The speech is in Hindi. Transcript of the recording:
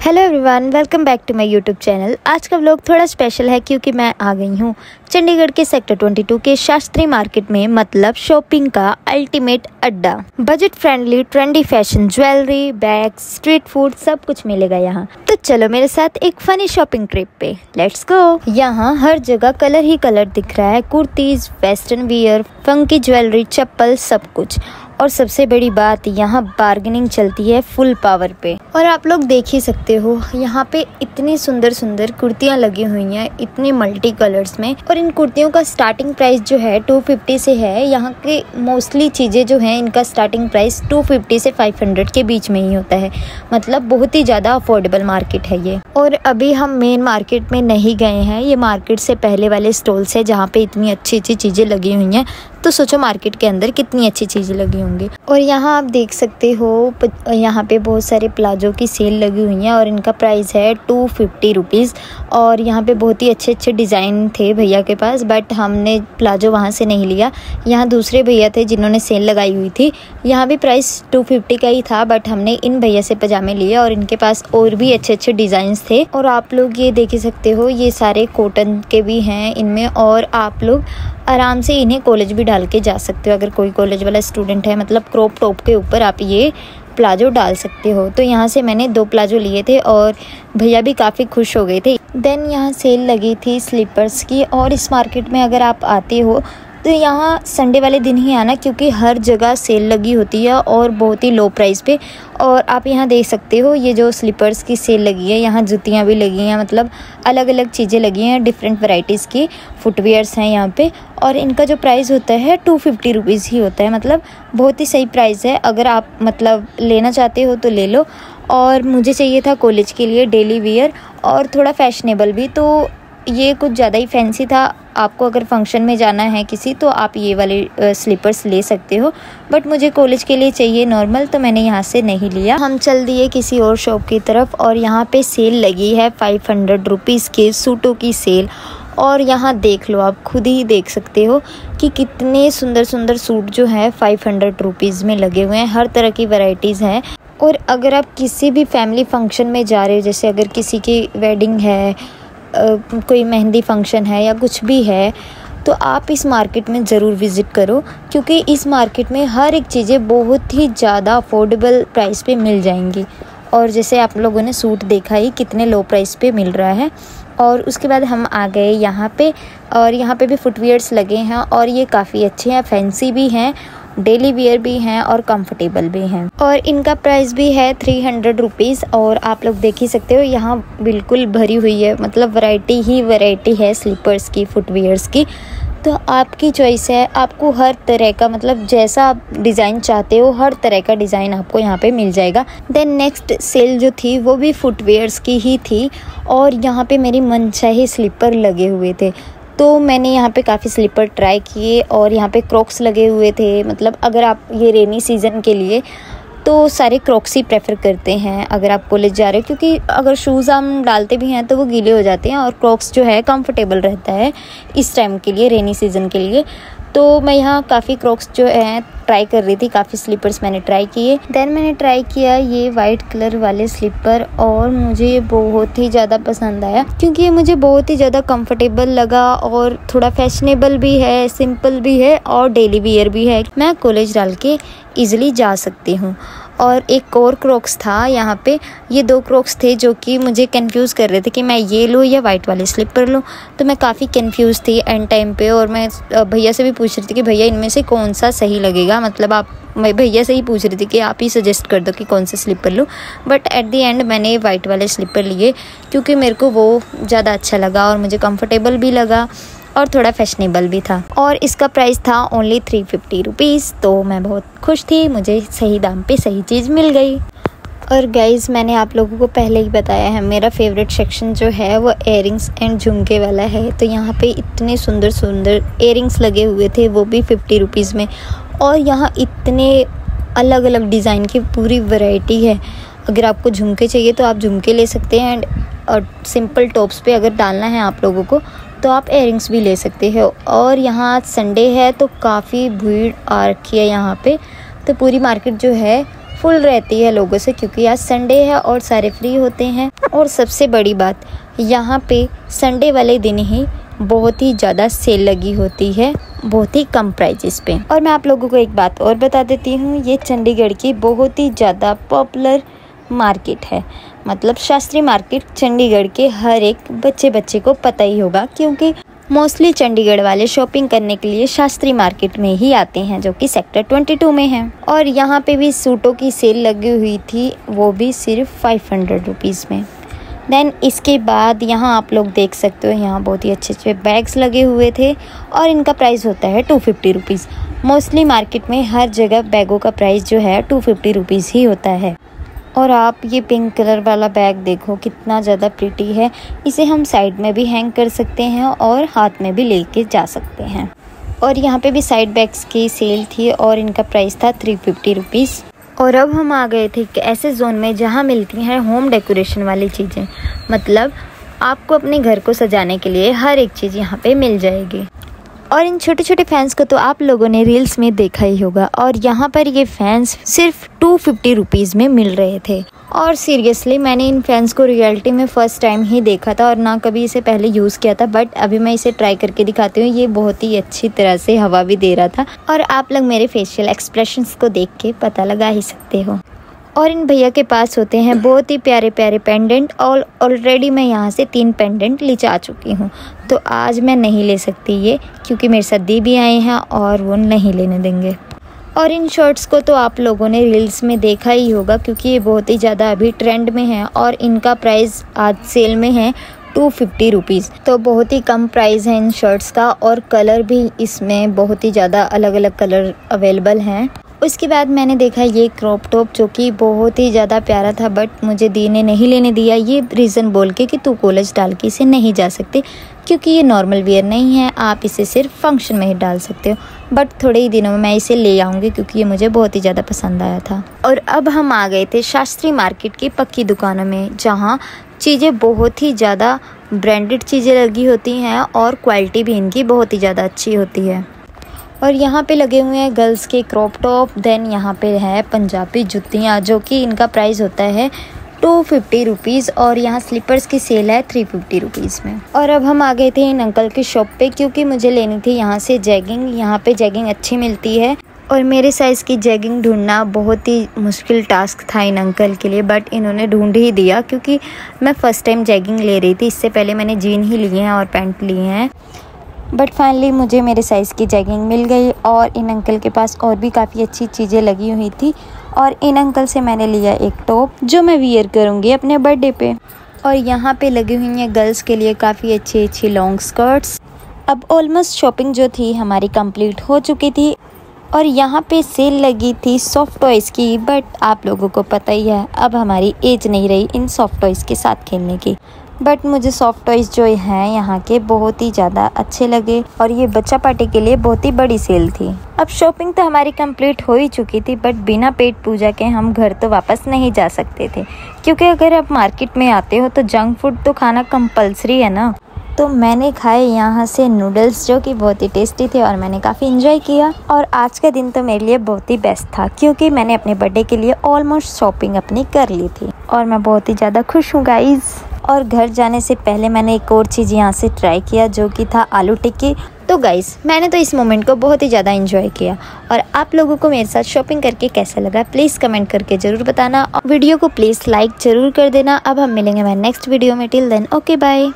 Hello everyone, welcome back to my YouTube channel. आज का व्लॉग थोड़ा स्पेशल है क्योंकि मैं आ गई हूँ चंडीगढ़ के सेक्टर 22 के शास्त्री मार्केट में, मतलब शॉपिंग का अल्टीमेट अड्डा। Budget friendly, trendy fashion, jewellery, bags, street food सब कुछ मिलेगा यहाँ। तो चलो मेरे साथ एक फनी शॉपिंग ट्रिप पे, लेट्स गो। यहाँ हर जगह कलर ही कलर दिख रहा है, kurtis, western wear, funky jewellery, चप्पल, सब कुछ। और सबसे बड़ी बात, यहाँ बार्गेनिंग चलती है फुल पावर पे। और आप लोग देख ही सकते हो यहाँ पे इतनी सुंदर सुंदर कुर्तियाँ लगी हुई हैं, इतने मल्टी कलर्स में। और इन कुर्तियों का स्टार्टिंग प्राइस जो है 250 से है। यहाँ के मोस्टली चीज़ें जो हैं इनका स्टार्टिंग प्राइस 250 से 500 के बीच में ही होता है। मतलब बहुत ही ज़्यादा अफोर्डेबल मार्केट है ये। और अभी हम मेन मार्केट में नहीं गए हैं, ये मार्केट से पहले वाले स्टॉल्स है जहाँ पे इतनी अच्छी अच्छी चीज़ें लगी हुई हैं। तो सोचो मार्केट के अंदर कितनी अच्छी चीज़ें लगी होंगी। और यहाँ आप देख सकते हो यहाँ पे बहुत सारे प्लाजो की सेल लगी हुई है और इनका प्राइस है 250 रुपीज़। और यहाँ पे बहुत ही अच्छे अच्छे डिज़ाइन थे भैया के पास, बट हमने प्लाजो वहाँ से नहीं लिया। यहाँ दूसरे भैया थे जिन्होंने सेल लगाई हुई थी। यहाँ भी प्राइस 250 का ही था, बट हमने इन भैया से पजामे लिए और इनके पास और भी अच्छे अच्छे डिज़ाइंस थे। और आप लोग ये देख ही सकते हो, ये सारे कॉटन के भी हैं इनमें। और आप लोग आराम से इन्हें कॉलेज भी डाल के जा सकते हो। अगर कोई कॉलेज वाला स्टूडेंट है, मतलब क्रॉप टॉप के ऊपर आप ये प्लाजो डाल सकते हो। तो यहाँ से मैंने 2 प्लाजो लिए थे और भैया भी काफ़ी खुश हो गए थे। देन यहाँ सेल लगी थी स्लीपर्स की। और इस मार्केट में अगर आप आते हो तो यहाँ संडे वाले दिन ही आना, क्योंकि हर जगह सेल लगी होती है और बहुत ही लो प्राइस पे। और आप यहाँ देख सकते हो ये जो स्लीपर्स की सेल लगी है, यहाँ जुतियाँ भी लगी हैं, मतलब अलग अलग चीज़ें लगी हैं, डिफरेंट वैरायटीज़ की फुटवेयर्स हैं यहाँ पे। और इनका जो प्राइस होता है 250 रुपीज़ ही होता है, मतलब बहुत ही सही प्राइस है। अगर आप मतलब लेना चाहते हो तो ले लो। और मुझे चाहिए था कॉलेज के लिए डेली वियर और थोड़ा फैशनेबल भी, तो ये कुछ ज़्यादा ही फैंसी था। आपको अगर फंक्शन में जाना है किसी, तो आप ये वाले स्लीपर्स ले सकते हो, बट मुझे कॉलेज के लिए चाहिए नॉर्मल, तो मैंने यहाँ से नहीं लिया। हम चल दिए किसी और शॉप की तरफ और यहाँ पे सेल लगी है 500 रुपीज़ के सूटों की सेल। और यहाँ देख लो, आप खुद ही देख सकते हो कि कितने सुंदर सुंदर सूट जो है 500 रुपीज़ में लगे हुए हैं। हर तरह की वैरायटीज़ हैं। और अगर आप किसी भी फैमिली फंक्शन में जा रहे हो, जैसे अगर किसी की वेडिंग है, कोई मेहंदी फंक्शन है या कुछ भी है, तो आप इस मार्केट में ज़रूर विज़िट करो, क्योंकि इस मार्केट में हर एक चीज़ें बहुत ही ज़्यादा अफोर्डेबल प्राइस पे मिल जाएंगी। और जैसे आप लोगों ने सूट देखा ही कितने लो प्राइस पे मिल रहा है। और उसके बाद हम आ गए यहाँ पे, और यहाँ पे भी फुटवियर्स लगे हैं और ये काफ़ी अच्छे हैं, फैंसी भी हैं, डेली वियर भी हैं और कंफर्टेबल भी हैं। और इनका प्राइस भी है 300 रुपीज़। और आप लोग देख ही सकते हो यहाँ बिल्कुल भरी हुई है, मतलब वैरायटी ही वैरायटी है स्लीपर्स की, फुटवियर्स की। तो आपकी चॉइस है, आपको हर तरह का, मतलब जैसा आप डिज़ाइन चाहते हो हर तरह का डिज़ाइन आपको यहाँ पे मिल जाएगा। देन नेक्स्ट सेल जो थी वो भी फुटवियर्स की ही थी और यहाँ पे मेरी मनचाही स्लीपर लगे हुए थे। तो मैंने यहाँ पे काफ़ी स्लीपर ट्राई किए और यहाँ पे क्रॉक्स लगे हुए थे। मतलब अगर आप ये रेनी सीज़न के लिए तो सारे क्रॉक्स ही प्रेफर करते हैं अगर आप कॉलेज जा रहे हो, क्योंकि अगर शूज़ हम डालते भी हैं तो वो गीले हो जाते हैं और क्रॉक्स जो है कंफर्टेबल रहता है इस टाइम के लिए, रेनी सीज़न के लिए। तो मैं यहाँ काफ़ी क्रॉक्स जो हैं ट्राई कर रही थी, काफ़ी स्लीपर्स मैंने ट्राई किए। देन मैंने ट्राई किया ये वाइट कलर वाले स्लीपर और मुझे ये बहुत ही ज़्यादा पसंद आया, क्योंकि ये मुझे बहुत ही ज़्यादा कंफर्टेबल लगा और थोड़ा फैशनेबल भी है, सिंपल भी है और डेली वियर भी है। मैं कॉलेज डाल के ईज़िली जा सकती हूँ। और एक और क्रॉक्स था यहाँ पे, ये 2 क्रॉक्स थे जो कि मुझे कंफ्यूज कर रहे थे कि मैं ये लूँ या वाइट वाले स्लीपर लूँ। तो मैं काफ़ी कंफ्यूज थी एंड टाइम पे, और मैं भैया से भी पूछ रही थी कि भैया इनमें से कौन सा सही लगेगा। मतलब मैं भैया से ही पूछ रही थी कि आप ही सजेस्ट कर दो कि कौन सा स्लीपर लूँ। बट एट द एंड मैंने वाइट वाले स्लीपर लिए, क्योंकि मेरे को वो ज़्यादा अच्छा लगा और मुझे कंफर्टेबल भी लगा और थोड़ा फैशनेबल भी था। और इसका प्राइस था ओनली 350 रुपीज़। तो मैं बहुत खुश थी, मुझे सही दाम पे सही चीज़ मिल गई। और गाइज़, मैंने आप लोगों को पहले ही बताया है, मेरा फेवरेट सेक्शन जो है वो इयररिंग्स एंड झुमके वाला है। तो यहाँ पे इतने सुंदर सुंदर इयररिंग्स लगे हुए थे, वो भी 50 रुपीज़ में। और यहाँ इतने अलग अलग डिज़ाइन की पूरी वैरायटी है। अगर आपको झुमके चाहिए तो आप झुमके ले सकते हैं, और सिंपल टॉप्स पे अगर डालना है आप लोगों को तो आप इयररिंग्स भी ले सकते हो। और यहाँ आज संडे है तो काफ़ी भीड़ आ रखी है यहाँ पे। तो पूरी मार्केट जो है फुल रहती है लोगों से, क्योंकि आज संडे है और सारे फ्री होते हैं। और सबसे बड़ी बात, यहाँ पे संडे वाले दिन ही बहुत ही ज़्यादा सेल लगी होती है, बहुत ही कम प्राइजेस पे। और मैं आप लोगों को एक बात और बता देती हूँ, ये चंडीगढ़ की बहुत ही ज़्यादा पॉपुलर मार्केट है। मतलब शास्त्री मार्केट चंडीगढ़ के हर एक बच्चे को पता ही होगा, क्योंकि मोस्टली चंडीगढ़ वाले शॉपिंग करने के लिए शास्त्री मार्केट में ही आते हैं, जो कि सेक्टर 22 में है। और यहाँ पे भी सूटों की सेल लगी हुई थी, वो भी सिर्फ 500 रुपीज़ में। देन इसके बाद यहाँ आप लोग देख सकते हो, यहाँ बहुत ही अच्छे बैग्स लगे हुए थे और इनका प्राइस होता है 250 रुपीज़। मोस्टली मार्केट में हर जगह बैगों का प्राइस जो है 250 रुपीज़ ही होता है। और आप ये पिंक कलर वाला बैग देखो, कितना ज़्यादा प्रिटी है। इसे हम साइड में भी हैंग कर सकते हैं और हाथ में भी लेके जा सकते हैं। और यहाँ पे भी साइड बैग्स की सेल थी और इनका प्राइस था 350 रुपीज़। और अब हम आ गए थे एक ऐसे जोन में जहाँ मिलती हैं होम डेकोरेशन वाली चीज़ें। मतलब आपको अपने घर को सजाने के लिए हर एक चीज़ यहाँ पे मिल जाएगी। और इन छोटे छोटे फैंस को तो आप लोगों ने रील्स में देखा ही होगा। और यहाँ पर ये फैंस सिर्फ 250 रुपीज़ में मिल रहे थे। और सीरियसली मैंने इन फैंस को रियलिटी में फ़र्स्ट टाइम ही देखा था और ना कभी इसे पहले यूज़ किया था, बट अभी मैं इसे ट्राई करके दिखाती हूँ। ये बहुत ही अच्छी तरह से हवा भी दे रहा था और आप लोग मेरे फेशियल एक्सप्रेशंस को देख के पता लगा ही सकते हो। और इन भैया के पास होते हैं बहुत ही प्यारे प्यारे पेंडेंट। और ऑलरेडी मैं यहाँ से 3 पेंडेंट ले जा चुकी हूँ, तो आज मैं नहीं ले सकती ये, क्योंकि मेरे साथ दी भी आए हैं और वो नहीं लेने देंगे। और इन शर्ट्स को तो आप लोगों ने रील्स में देखा ही होगा, क्योंकि ये बहुत ही ज़्यादा अभी ट्रेंड में है और इनका प्राइस आज सेल में है 250 रुपीज़। तो बहुत ही कम प्राइस है इन शर्ट्स का। और कलर भी इसमें बहुत ही ज़्यादा अलग अलग कलर अवेलेबल हैं। उसके बाद मैंने देखा ये क्रॉप टॉप, जो कि बहुत ही ज़्यादा प्यारा था, बट मुझे दी ने नहीं लेने दिया, ये रीज़न बोल के कि तू कॉलेज डाल के इसे नहीं जा सकते, क्योंकि ये नॉर्मल वेयर नहीं है, आप इसे सिर्फ फंक्शन में ही डाल सकते हो। बट थोड़े ही दिनों में मैं इसे ले आऊँगी, क्योंकि ये मुझे बहुत ही ज़्यादा पसंद आया था। और अब हम आ गए थे शास्त्री मार्केट की पक्की दुकानों में, जहाँ चीज़ें बहुत ही ज़्यादा ब्रांडेड चीज़ें लगी होती हैं और क्वालिटी भी इनकी बहुत ही ज़्यादा अच्छी होती है। और यहाँ पे लगे हुए हैं गर्ल्स के क्रॉप टॉप। देन यहाँ पे है पंजाबी जुतियाँ, जो कि इनका प्राइस होता है 250 रुपीज़। और यहाँ स्लीपर्स की सेल है 350 रुपीज़ में। और अब हम आ गए थे इन अंकल की शॉप पे, क्योंकि मुझे लेनी थी यहाँ से जैगिंग। यहाँ पे जैगिंग अच्छी मिलती है और मेरे साइज़ की जैगिंग ढूंढना बहुत ही मुश्किल टास्क था इन अंकल के लिए, बट इन्होंने ढूंढ ही दिया, क्योंकि मैं फ़र्स्ट टाइम जैगिंग ले रही थी। इससे पहले मैंने जीन ही लिए हैं और पैंट लिए हैं, बट फाइनली मुझे मेरे साइज़ की जैगिंग मिल गई। और इन अंकल के पास और भी काफ़ी अच्छी चीज़ें लगी हुई थी। और इन अंकल से मैंने लिया एक टॉप, जो मैं वियर करूँगी अपने बर्थडे पे। और यहाँ पे लगी हुई हैं गर्ल्स के लिए काफ़ी अच्छी अच्छी लॉन्ग स्कर्ट्स। अब ऑलमोस्ट शॉपिंग जो थी हमारी कंप्लीट हो चुकी थी। और यहाँ पे सेल लगी थी सॉफ्ट टॉयज़ की, बट आप लोगों को पता ही है अब हमारी एज नहीं रही इन सॉफ्ट टॉयज़ के साथ खेलने की। बट मुझे सॉफ्ट टॉयज़ जो हैं यहाँ के बहुत ही ज़्यादा अच्छे लगे। और ये बच्चा पार्टी के लिए बहुत ही बड़ी सेल थी। अब शॉपिंग तो हमारी कंप्लीट हो ही चुकी थी, बट बिना पेट पूजा के हम घर तो वापस नहीं जा सकते थे, क्योंकि अगर आप मार्केट में आते हो तो जंक फूड तो खाना कंपलसरी है ना। तो मैंने खाए यहाँ से नूडल्स, जो कि बहुत ही टेस्टी थे और मैंने काफ़ी इन्जॉय किया। और आज का दिन तो मेरे लिए बहुत ही बेस्ट था, क्योंकि मैंने अपने बर्थडे के लिए ऑलमोस्ट शॉपिंग अपनी कर ली थी और मैं बहुत ही ज़्यादा खुश हूँ गाइज़। और घर जाने से पहले मैंने एक और चीज़ यहाँ से ट्राई किया, जो कि था आलू टिक्की। तो गाइज़ मैंने तो इस मोमेंट को बहुत ही ज़्यादा एंजॉय किया। और आप लोगों को मेरे साथ शॉपिंग करके कैसा लगा प्लीज़ कमेंट करके ज़रूर बताना। और वीडियो को प्लीज़ लाइक ज़रूर कर देना। अब हम मिलेंगे मैं नेक्स्ट वीडियो में। Till then okay bye.